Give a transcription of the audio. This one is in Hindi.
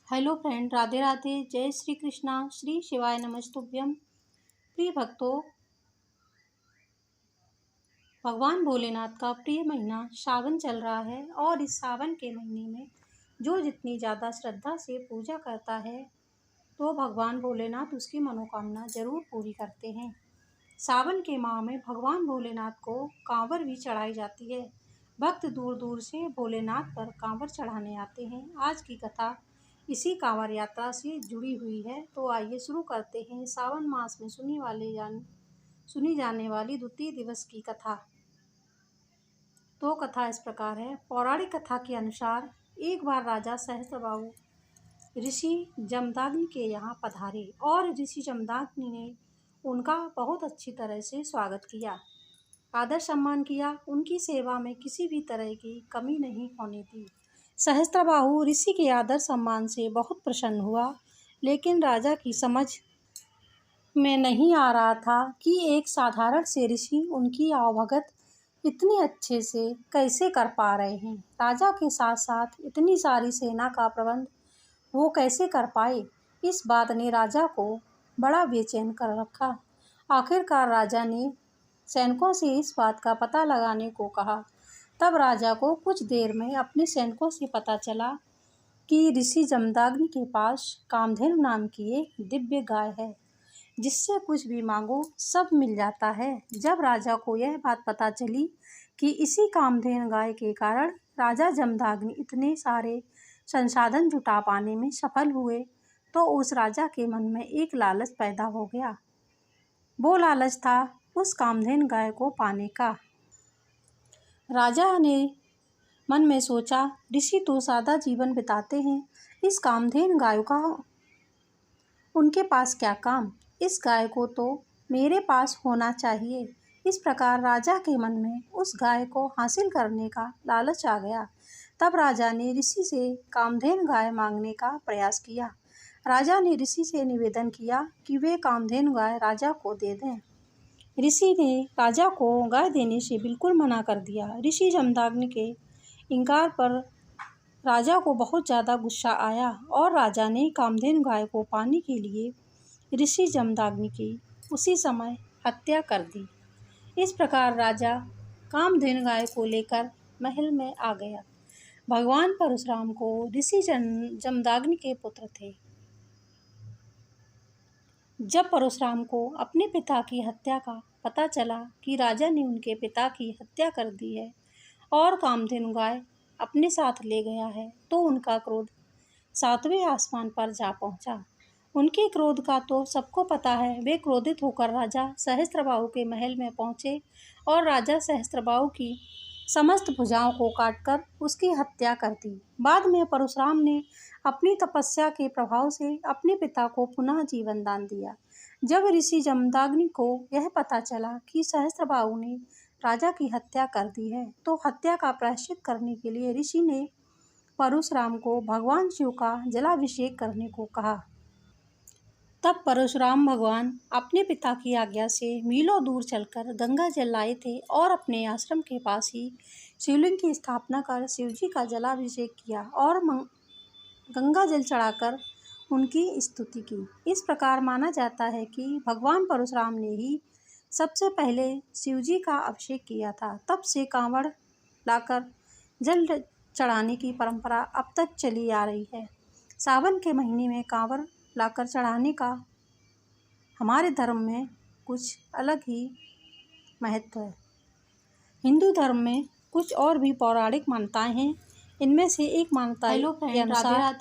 Hello friend, Radhe Radhe. जय श्री कृष्णा। श्री शिवाय नमस्तुभ्यम। प्रिय भक्तों, भगवान भोलेनाथ का प्रिय महीना सावन चल रहा है और इस सावन के महीने में जो जितनी ज़्यादा श्रद्धा से पूजा करता है तो भगवान भोलेनाथ उसकी मनोकामना जरूर पूरी करते हैं। सावन के माह में भगवान भोलेनाथ को कांवर भी चढ़ाई जाती है। भक्त दूर दूर से भोलेनाथ पर कांवर चढ़ाने आते हैं। आज की कथा इसी कांवर यात्रा से जुड़ी हुई है। तो आइए शुरू करते हैं सावन मास में सुनी जाने वाली द्वितीय दिवस की कथा। तो कथा इस प्रकार है। पौराणिक कथा के अनुसार एक बार राजा सहस्त्रबाहु ऋषि जमदग्नि के यहाँ पधारे और ऋषि जमदग्नि ने उनका बहुत अच्छी तरह से स्वागत किया, आदर सम्मान किया। उनकी सेवा में किसी भी तरह की कमी नहीं होने दी। सहस्त्रबाहु ऋषि के आदर सम्मान से बहुत प्रसन्न हुआ, लेकिन राजा की समझ में नहीं आ रहा था कि एक साधारण से ऋषि उनकी आवभगत इतने अच्छे से कैसे कर पा रहे हैं। राजा के साथ साथ इतनी सारी सेना का प्रबंध वो कैसे कर पाए, इस बात ने राजा को बड़ा बेचैन कर रखा। आखिरकार राजा ने सैनिकों से इस बात का पता लगाने को कहा। तब राजा को कुछ देर में अपने सैनिकों से पता चला कि ऋषि जमदग्नि के पास कामधेनु नाम की एक दिव्य गाय है, जिससे कुछ भी मांगो सब मिल जाता है। जब राजा को यह बात पता चली कि इसी कामधेनु गाय के कारण राजा जमदग्नि इतने सारे संसाधन जुटा पाने में सफल हुए, तो उस राजा के मन में एक लालच पैदा हो गया। वो लालच था उस कामधेनु गाय को पाने का। राजा ने मन में सोचा, ऋषि तो सादा जीवन बिताते हैं, इस कामधेनु गाय का उनके पास क्या काम, इस गाय को तो मेरे पास होना चाहिए। इस प्रकार राजा के मन में उस गाय को हासिल करने का लालच आ गया। तब राजा ने ऋषि से कामधेनु गाय मांगने का प्रयास किया। राजा ने ऋषि से निवेदन किया कि वे कामधेनु गाय राजा को दे दें। ऋषि ने राजा को गाय देने से बिल्कुल मना कर दिया। ऋषि जमदग्नि के इनकार पर राजा को बहुत ज़्यादा गुस्सा आया और राजा ने कामधेनु गाय को पाने के लिए ऋषि जमदग्नि की उसी समय हत्या कर दी। इस प्रकार राजा कामधेनु गाय को लेकर महल में आ गया। भगवान परशुराम को ऋषि जमदग्नि के पुत्र थे। जब परशुराम को अपने पिता की हत्या का पता चला कि राजा ने उनके पिता की हत्या कर दी है और कामधेनु गाय अपने साथ ले गया है, तो उनका क्रोध सातवें आसमान पर जा पहुंचा। उनके क्रोध का तो सबको पता है। वे क्रोधित होकर राजा सहस्त्रबाहु के महल में पहुंचे और राजा सहस्त्रबाहु की समस्त भुजाओं को काटकर उसकी हत्या कर दी। बाद में परशुराम ने अपनी तपस्या के प्रभाव से अपने पिता को पुनः जीवन दान दिया। जब ऋषि जमदग्नि को यह पता चला कि सहस्त्रबाहु ने राजा की हत्या कर दी है, तो हत्या का प्रायश्चित करने के लिए ऋषि ने परशुराम को भगवान शिव का जलाभिषेक करने को कहा। तब परशुराम भगवान अपने पिता की आज्ञा से मीलों दूर चलकर गंगा जल लाए थे और अपने आश्रम के पास ही शिवलिंग की स्थापना कर शिवजी का जलाभिषेक किया और गंगा जल चढ़ाकर उनकी स्तुति की। इस प्रकार माना जाता है कि भगवान परशुराम ने ही सबसे पहले शिवजी का अभिषेक किया था। तब से कांवड़ लाकर जल चढ़ाने की परंपरा अब तक चली आ रही है। सावन के महीने में कांवड़ लाकर चढ़ाने का हमारे धर्म में कुछ अलग ही महत्व है। हिंदू धर्म में कुछ और भी पौराणिक मान्यताएं हैं। इनमें से एक मान्यता के अनुसार